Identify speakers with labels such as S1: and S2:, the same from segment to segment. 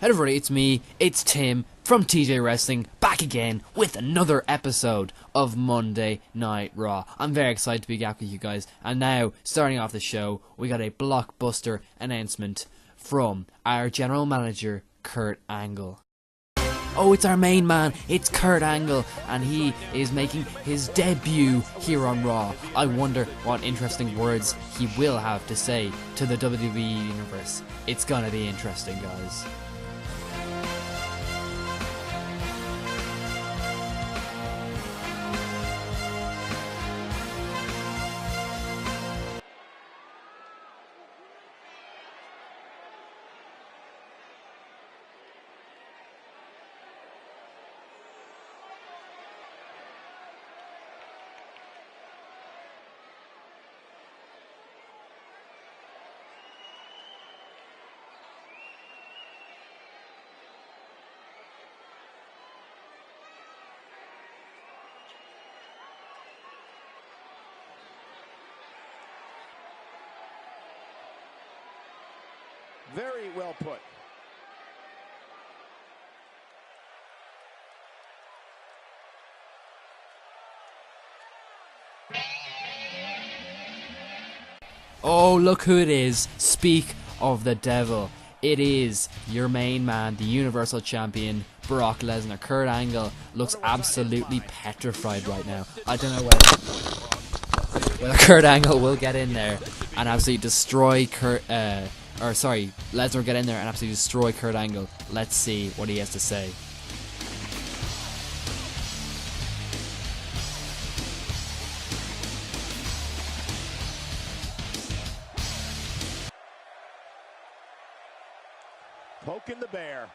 S1: Hey everybody, it's me, it's Tim from TJ Wrestling, back again with another episode of Monday Night Raw. I'm very excited to be back with you guys, and now, starting off the show, we got a blockbuster announcement from our general manager, Kurt Angle. Oh, it's our main man, it's Kurt Angle, and he is making his debut here on Raw. I wonder what interesting words he will have to say to the WWE Universe. It's gonna be interesting, guys.
S2: Very well put.
S1: Oh, look who it is. Speak of the devil. It is your main man, the Universal Champion, Brock Lesnar. Kurt Angle looks absolutely petrified right now. I don't know whether Kurt Angle will get in there and absolutely destroy Lesnar get in there and absolutely destroy Kurt Angle. Let's see what he has to say.
S2: Poking the bear.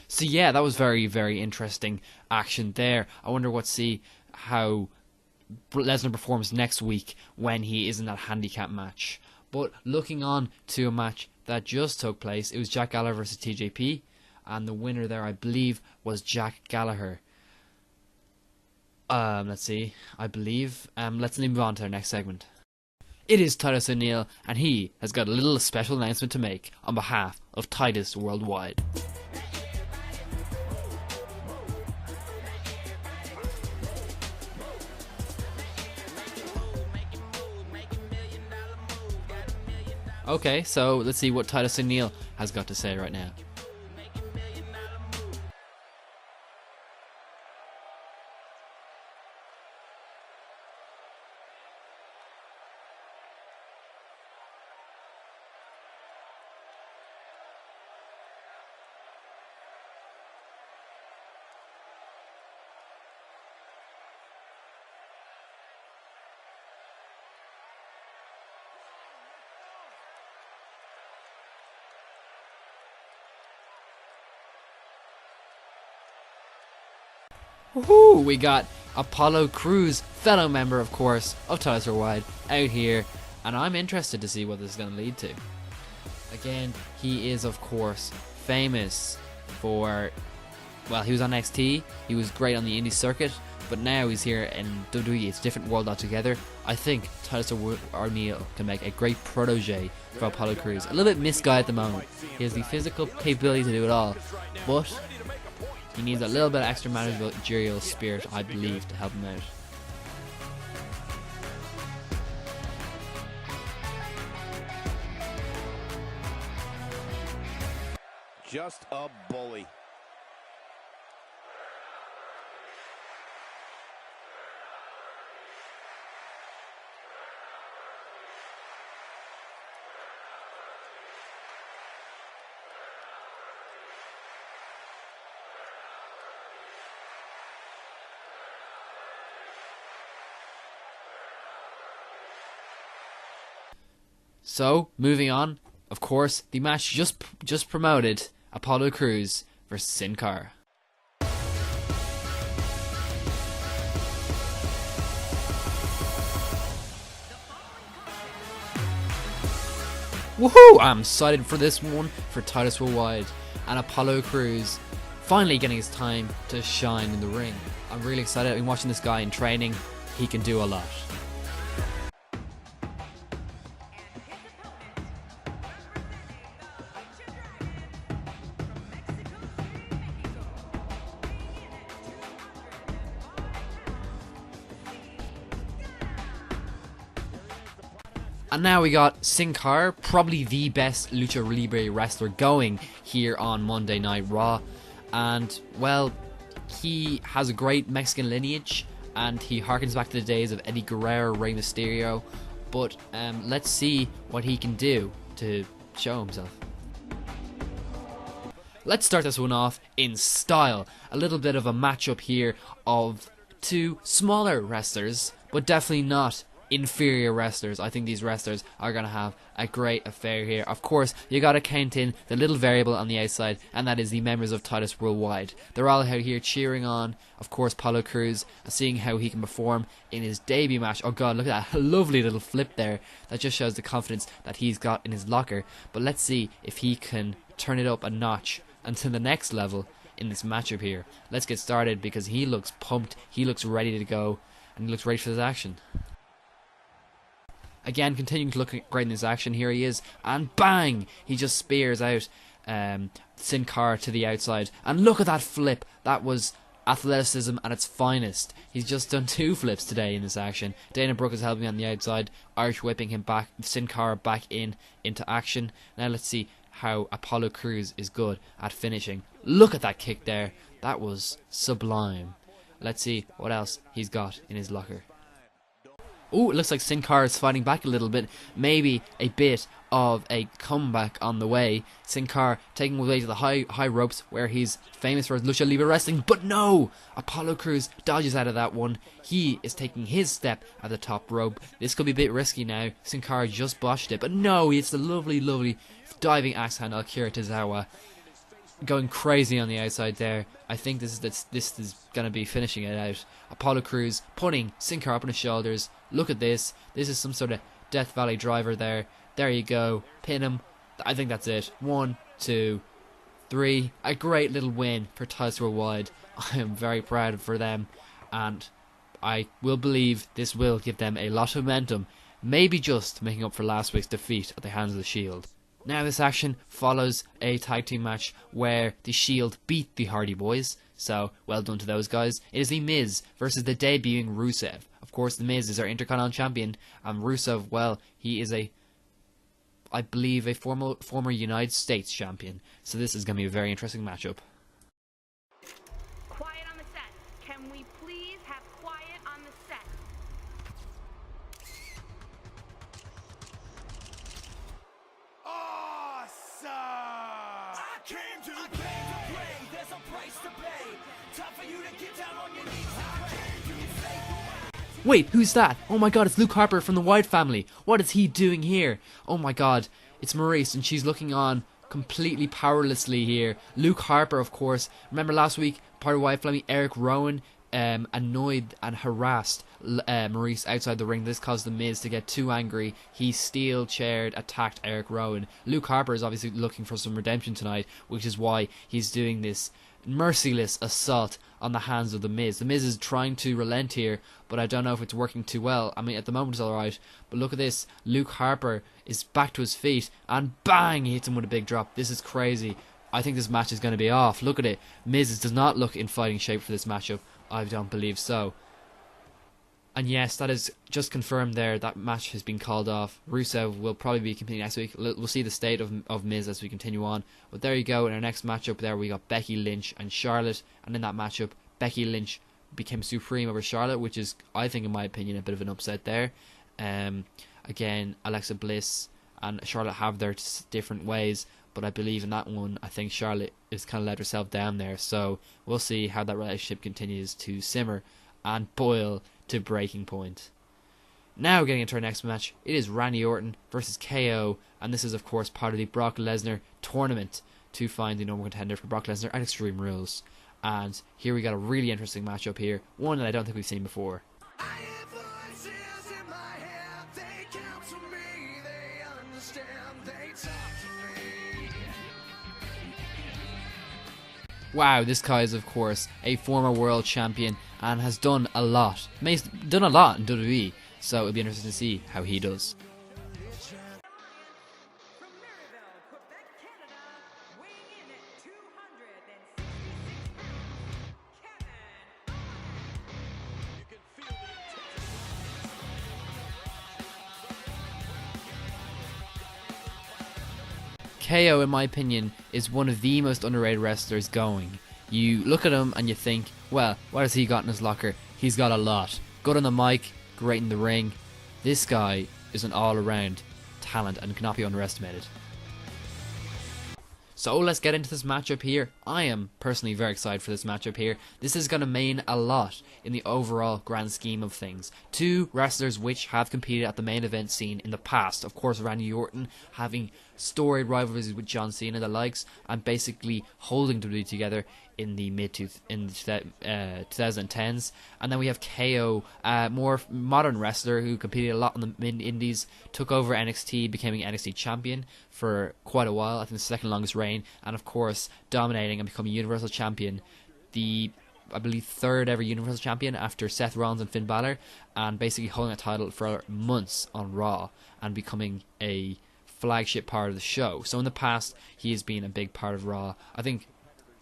S1: So yeah, that was very, very interesting action there. I wonder how Lesnar performs next week when he is in that handicap match. But looking on to a match that just took place, it was Jack Gallagher versus TJP, and the winner there, I believe, was Jack Gallagher. Let's see. Let's move on to our next segment. It is Titus O'Neil, and he has got a little special announcement to make on behalf of Titus Worldwide. Okay, so let's see what Titus O'Neil has got to say right now. Woohoo! We got Apollo Crews, fellow member, of course, of Titus Worldwide, out here, and I'm interested to see what this is going to lead to. Again, he is, of course, famous for, well, he was on NXT, he was great on the indie circuit, but now he's here in WWE. It's a different world altogether. I think Titus O'Neil can make a great protege for Apollo Crews. A little bit misguided at the moment. He has the physical capability to do it all, but he needs a little bit of extra managerial spirit, I believe, to help him out.
S2: just a bully.
S1: So, moving on, of course, the match just promoted, Apollo Crews versus Sin Cara. Woohoo! I'm excited for this one for Titus Worldwide and Apollo Crews finally getting his time to shine in the ring. I'm really excited. I've been watching this guy in training. He can do a lot. And now we got Sin Cara, probably the best Lucha Libre wrestler going here on Monday Night Raw. And, well, he has a great Mexican lineage, and he harkens back to the days of Eddie Guerrero, Rey Mysterio. But let's see what he can do to show himself. Let's start this one off in style. A little bit of a matchup here of two smaller wrestlers, but definitely not inferior wrestlers. I think these wrestlers are going to have a great affair here. Of course, you got to count in the little variable on the outside, and that is the members of Titus Worldwide. They're all out here cheering on, of course, Apollo Crews, seeing how he can perform in his debut match. Oh god, look at that lovely little flip there. That just shows the confidence that he's got in his locker. But let's see if he can turn it up a notch until the next level in this matchup here. Let's get started because he looks pumped, he looks ready to go, and he looks ready for this action. Again, continuing to look great in this action. Here he is, and bang! He just spears out Sin Cara to the outside. And look at that flip. That was athleticism at its finest. He's just done 2 flips today in this action. Dana Brooke is helping on the outside, Irish whipping him back, Sin Cara back into action. Now let's see how Apollo Crews is good at finishing. Look at that kick there. That was sublime. Let's see what else he's got in his locker. Oh, it looks like Sin Cara is fighting back a little bit. Maybe a bit of a comeback on the way. Sin Cara taking away to the high ropes where he's famous for his Lucha Libre wrestling. But no! Apollo Crews dodges out of that one. He is taking his step at the top rope. This could be a bit risky now. Sin Cara just botched it. But no, it's the lovely, lovely diving axe handle Akira Tozawa. Going crazy on the outside there. I think this is going to be finishing it out. Apollo Crews putting Sin Cara up on his shoulders. Look at this. This is some sort of Death Valley driver there. There you go. Pin him. I think that's it. 1, 2, 3. A great little win for Titus Worldwide. I am very proud for them. And I will believe this will give them a lot of momentum. Maybe just making up for last week's defeat at the hands of the Shield. Now this action follows a tag team match where the Shield beat the Hardy Boys. So, well done to those guys. It is The Miz versus the debuting Rusev. Of course, The Miz is our Intercontinental Champion. And Rusev, well, he is I believe, a former United States Champion. So this is going to be a very interesting matchup.
S3: Quiet on the set. Can we please have quiet on the set?
S2: Awesome! I came to play. There's a price to pay. Time for you to get down on your knees. I came to say
S1: Wait, who's that? Oh my god, it's Luke Harper from the Wyatt family. What is he doing here? Oh my god, it's Maurice and she's looking on completely powerlessly here. Luke Harper, of course. Remember last week, part of Wyatt family, Eric Rowan annoyed and harassed Maurice outside the ring. This caused The Miz to get too angry. He steel-chaired, attacked Eric Rowan. Luke Harper is obviously looking for some redemption tonight, which is why he's doing this merciless assault on the hands of The Miz. The Miz is trying to relent here, but I don't know if it's working too well. I mean, at the moment it's alright, but look at this. Luke Harper is back to his feet, and bang, he hits him with a big drop. This is crazy. I think this match is going to be off. Look at it. Miz does not look in fighting shape for this matchup. I don't believe so. And yes, that is just confirmed there. That match has been called off. Rusev will probably be competing next week. We'll see the state of Miz as we continue on. But there you go. In our next matchup there, we got Becky Lynch and Charlotte. And in that matchup, Becky Lynch became supreme over Charlotte, which is, I think, in my opinion, a bit of an upset there. Again, Alexa Bliss and Charlotte have their different ways. But I believe in that one, I think Charlotte has kind of let herself down there. So we'll see how that relationship continues to simmer and boil to breaking point. Now getting into our next match, it is Randy Orton versus KO, and this is of course part of the Brock Lesnar tournament to find the number one contender for Brock Lesnar at Extreme Rules. And here we got a really interesting matchup here, one that I don't think we've seen before.
S2: I have voices in my head, they counsel me, they understand, they talk to me.
S1: Wow, this guy is of course a former world champion and has done a lot. Done a lot in WWE, so it'll be interesting to see how he does.
S3: From Maryville, Quebec, Canada, weighing in at 266 Kevin
S1: KO, in my opinion, is one of the most underrated wrestlers going. You look at him and you think, well, what has he got in his locker? He's got a lot. Good on the mic, great in the ring. This guy is an all-around talent and cannot be underestimated. So let's get into this matchup here. I am personally very excited for this matchup here. This is going to mean a lot in the overall grand scheme of things. Two wrestlers which have competed at the main event scene in the past. Of course, Randy Orton having storied rivalries with John Cena, the likes, and basically holding WWE together in the 2010s. And then we have KO, a more modern wrestler who competed a lot in the mid-indies, took over NXT, becoming NXT champion for quite a while, I think the second longest reign, and of course dominating and becoming Universal Champion, the I believe third ever Universal Champion after Seth Rollins and Finn Balor, and basically holding a title for months on Raw and becoming a flagship part of the show. So in the past he has been a big part of Raw. I think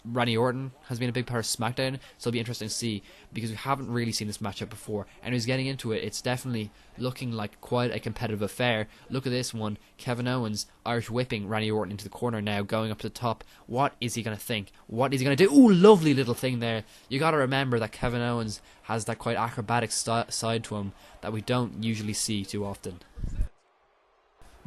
S1: Randy Orton has been a big part of SmackDown, so it'll be interesting to see because we haven't really seen this matchup before. And who's getting into it, it's definitely looking like quite a competitive affair. Look at this one, Kevin Owens Irish whipping Randy Orton into the corner now, going up to the top. What is he going to think? What is he going to do? Ooh, lovely little thing there. You got to remember that Kevin Owens has that quite acrobatic side to him that we don't usually see too often.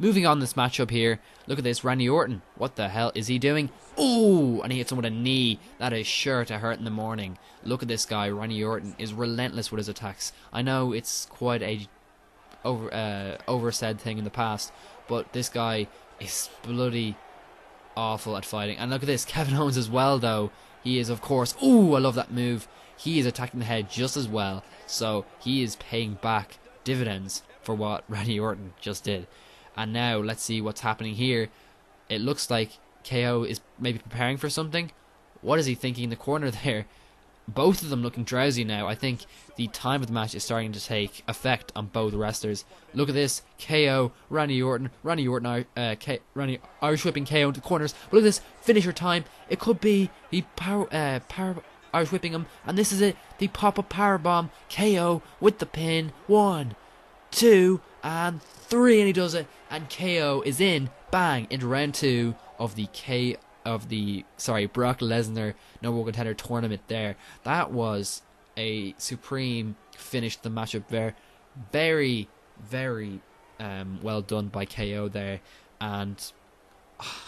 S1: Moving on this matchup here, look at this, Randy Orton. What the hell is he doing? Ooh, and he hits him with a knee. That is sure to hurt in the morning. Look at this guy, Randy Orton is relentless with his attacks. I know it's quite a oversaid thing in the past, but this guy is bloody awful at fighting. And look at this, Kevin Owens as well though. He is of course, ooh, I love that move. He is attacking the head just as well, so he is paying back dividends for what Randy Orton just did. And now let's see what's happening here. It looks like KO is maybe preparing for something. What is he thinking in the corner there? Both of them looking drowsy now. I think the time of the match is starting to take effect on both wrestlers. Look at this. KO, Randy Orton Irish whipping KO into the corners. But look at this. Finisher time. It could be the power Irish whipping him. And this is it. The pop-up powerbomb. KO with the pin. 1, 2, and 3. And he does it. And KO is in. Bang. Into round 2 of the Brock Lesnar number one contender tournament there. That was a supreme finish to the matchup there. Very, very well done by KO there. And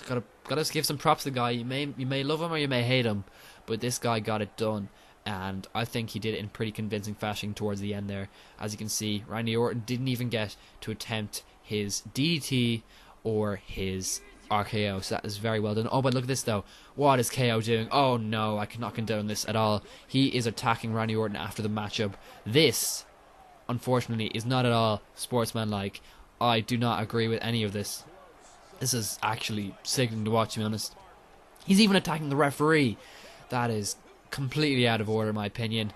S1: gotta give some props to the guy. You may love him or you may hate him, but this guy got it done. And I think he did it in pretty convincing fashion towards the end there. As you can see, Randy Orton didn't even get to attempt his DDT or his RKO, so that is very well done. Oh, but look at this though. What is KO doing? Oh no, I cannot condone this at all. He is attacking Randy Orton after the matchup. This, unfortunately, is not at all sportsmanlike. I do not agree with any of this. This is actually sickening to watch, to be honest. He's even attacking the referee. That is completely out of order, in my opinion.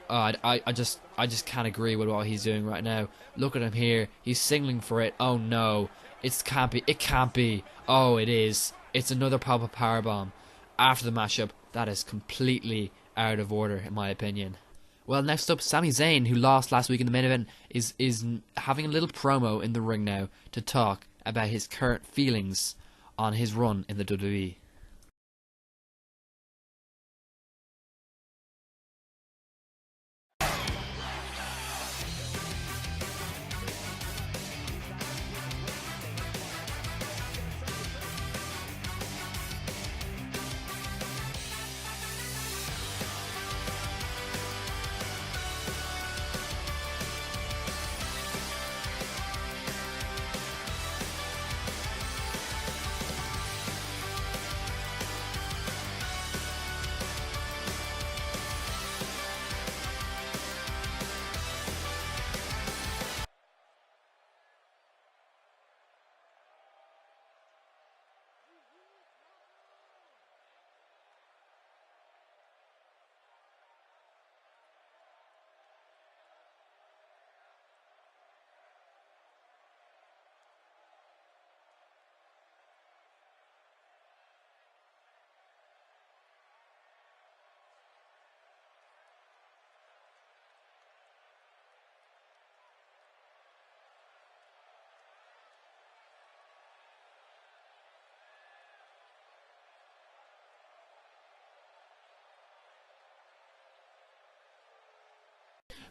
S1: I just can't agree with what he's doing right now. Look at him here. He's signaling for it. Oh no. It can't be. Oh, it is. It's another pop-up powerbomb after the matchup. That is completely out of order, in my opinion. Well, next up, Sami Zayn, who lost last week in the main event, is having a little promo in the ring now to talk about his current feelings on his run in the WWE.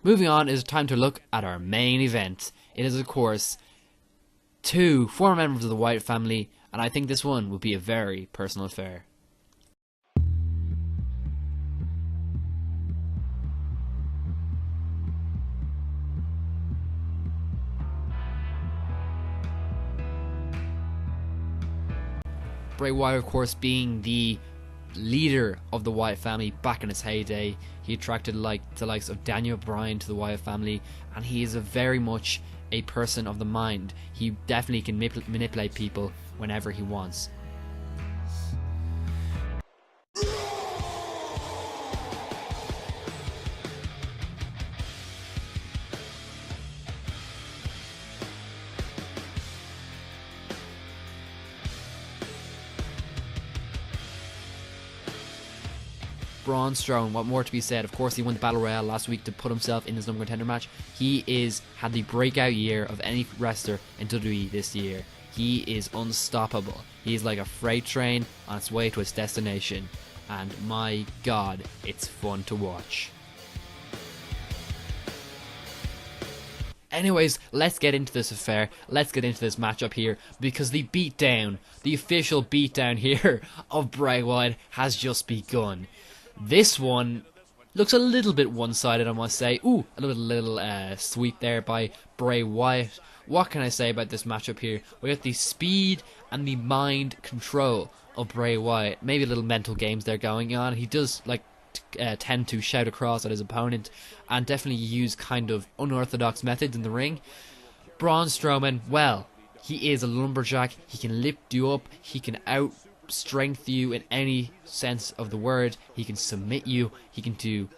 S1: Moving on, it is time to look at our main event. It is, of course, two former members of the Wyatt family, and I think this one will be a very personal affair. Bray Wyatt, of course, being the leader of the Wyatt family back in its heyday. He attracted the likes of Daniel Bryan to the Wyatt family, and he is very much a person of the mind. He definitely can manipulate people whenever he wants. Braun Strowman, what more to be said? Of course, he won the Battle Royale last week to put himself in his number contender match. He had the breakout year of any wrestler in WWE this year. He is unstoppable. He is like a freight train on its way to its destination. And my God, it's fun to watch. Anyways, let's get into this affair. Let's get into this matchup here, because the beatdown, the official beatdown here of Bray Wyatt has just begun. This one looks a little bit one-sided, I must say. Ooh, a little sweep there by Bray Wyatt. What can I say about this matchup here? We got the speed and the mind control of Bray Wyatt. Maybe a little mental games there going on. He does tend to shout across at his opponent and definitely use kind of unorthodox methods in the ring. Braun Strowman, well, he is a lumberjack. He can lift you up. He can out-strength you in any sense of the word. He can submit you. He can do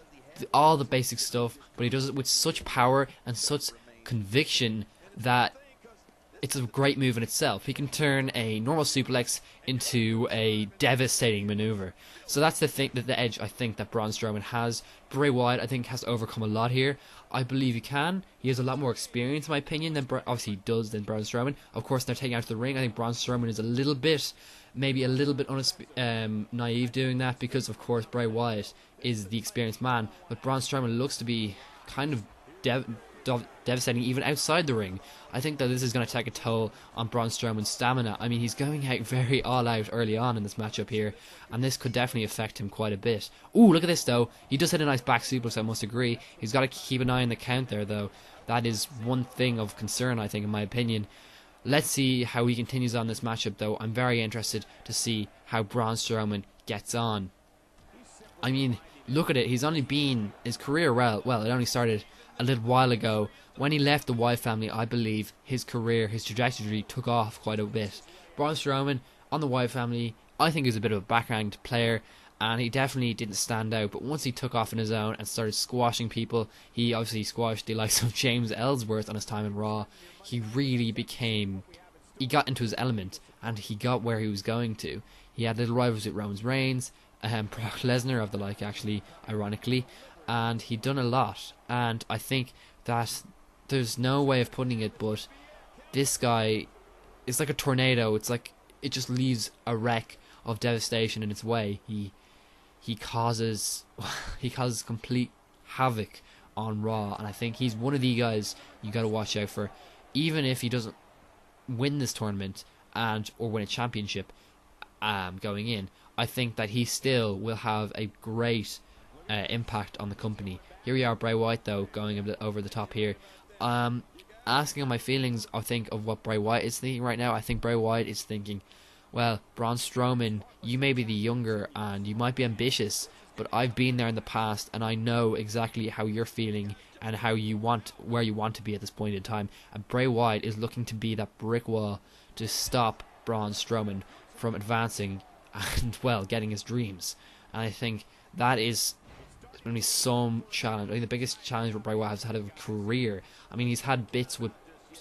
S1: all the basic stuff, but he does it with such power and such conviction that it's a great move in itself. He can turn a normal suplex into a devastating maneuver. So that's the edge I think that Braun Strowman has. Bray Wyatt, I think, has to overcome a lot here. I believe he can. He has a lot more experience, in my opinion, than Braun Strowman. Of course, they're taking out to the ring. I think Braun Strowman is maybe a little bit naive doing that, because of course Bray Wyatt is the experienced man, but Braun Strowman looks to be kind of devastating even outside the ring. I think that this is going to take a toll on Braun Strowman's stamina. I mean, he's going out very all out early on in this matchup here, and this could definitely affect him quite a bit. Ooh, look at this though. He does hit a nice back suplex, I must agree. He's got to keep an eye on the count there though. That is one thing of concern, I think, in my opinion. Let's see how he continues on this matchup though. I'm very interested to see how Braun Strowman gets on. I mean, look at it. He's only been his career, well, it only started a little while ago. When he left the Wyatt family, I believe his trajectory took off quite a bit. Braun Strowman on the Wyatt family, I think, is a bit of a background player, and he definitely didn't stand out. But once he took off on his own and started squashing people, he obviously squashed the likes of James Ellsworth on his time in Raw. He got into his element, and he got where he was going to. He had little rivals with Roman Reigns, Brock Lesnar of the like, actually, ironically. and he'd done a lot. And I think that there's no way of putting it, but this guy is like a tornado. It's like it just leaves a wreck of devastation in its way. He causes complete havoc on Raw, and I think he's one of the guys you got to watch out for. Even if he doesn't win this tournament or win a championship going in, I think that he still will have a great impact on the company. Here we are, Bray Wyatt though, going a bit over the top here. Asking on my feelings, I think of what Bray Wyatt is thinking right now. I think Bray Wyatt is thinking, well, Braun Strowman, you may be the younger and you might be ambitious, but I've been there in the past and I know exactly how you're feeling and where you want to be at this point in time. And Bray Wyatt is looking to be that brick wall to stop Braun Strowman from advancing and, well, getting his dreams. And I think that is going to be some challenge. I think the biggest challenge that Bray Wyatt has had of a career. I mean, he's had bits with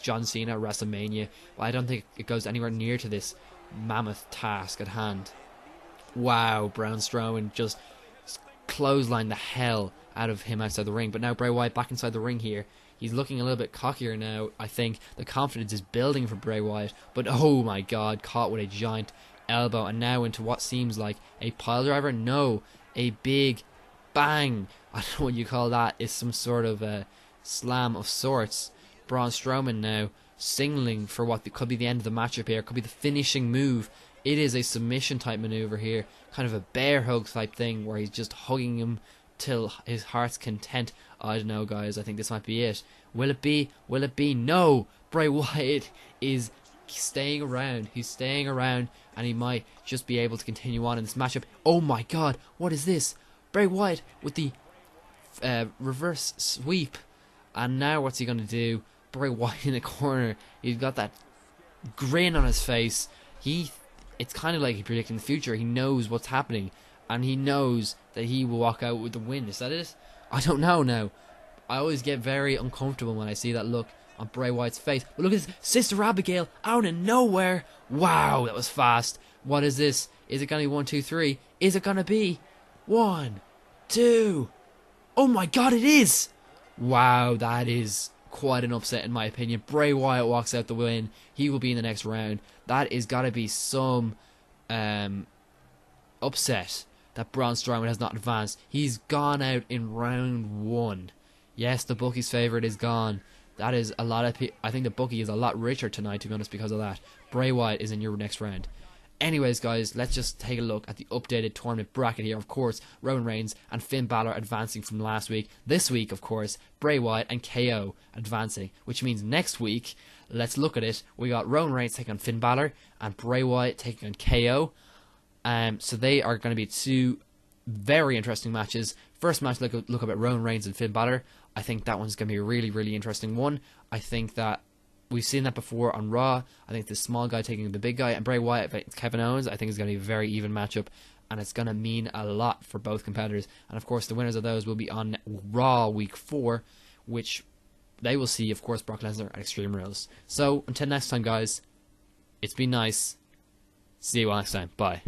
S1: John Cena at WrestleMania, but I don't think it goes anywhere near to this mammoth task at hand. Wow, Braun Strowman just clotheslined the hell out of him outside the ring. But now Bray Wyatt back inside the ring here. He's looking a little bit cockier now. I think the confidence is building for Bray Wyatt. But oh my god, caught with a giant elbow. And now into what seems like a pile driver. No, a big bang. I don't know what you call that. It's some sort of a slam of sorts. Braun Strowman now signaling for what could be the end of the matchup here. Could be the finishing move. It is a submission type maneuver here. Kind of a bear hug type thing where he's just hugging him till his heart's content. I don't know, guys. I think this might be it. Will it be? Will it be? No! Bray Wyatt is staying around. He's staying around and he might just be able to continue on in this matchup. Oh my god, what is this? Bray Wyatt with the reverse sweep. And now what's he going to do? Bray Wyatt in the corner. He's got that grin on his face. It's kind of like he's predicting the future. He knows what's happening. And he knows that he will walk out with the win. Is that it? I don't know now. I always get very uncomfortable when I see that look on Bray Wyatt's face. But look at this. Sister Abigail out of nowhere. Wow, that was fast. What is this? Is it going to be 1, 2, 3? Is it going to be 1, 2? Oh my god, it is! Wow, that is quite an upset in my opinion. Bray Wyatt walks out the win. He will be in the next round. That is got to be some upset that Braun Strowman has not advanced. He's gone out in round 1. Yes, the bookie's favourite is gone. That is a lot of I think the bookie is a lot richer tonight, to be honest, because of that. Bray Wyatt is in your next round. Anyways, guys, let's just take a look at the updated tournament bracket here. Of course, Roman Reigns and Finn Balor advancing from last week. This week, of course, Bray Wyatt and KO advancing, which means next week, let's look at it. We got Roman Reigns taking on Finn Balor and Bray Wyatt taking on KO. So they are going to be two very interesting matches. First match, look up at Roman Reigns and Finn Balor. I think that one's going to be a really, really interesting one. I think that we've seen that before on Raw. I think the small guy taking the big guy, and Bray Wyatt against Kevin Owens, I think it's going to be a very even matchup, and it's going to mean a lot for both competitors. And of course, the winners of those will be on Raw Week 4, which they will see, of course, Brock Lesnar at Extreme Rules. So, until next time, guys, it's been nice. See you all next time. Bye.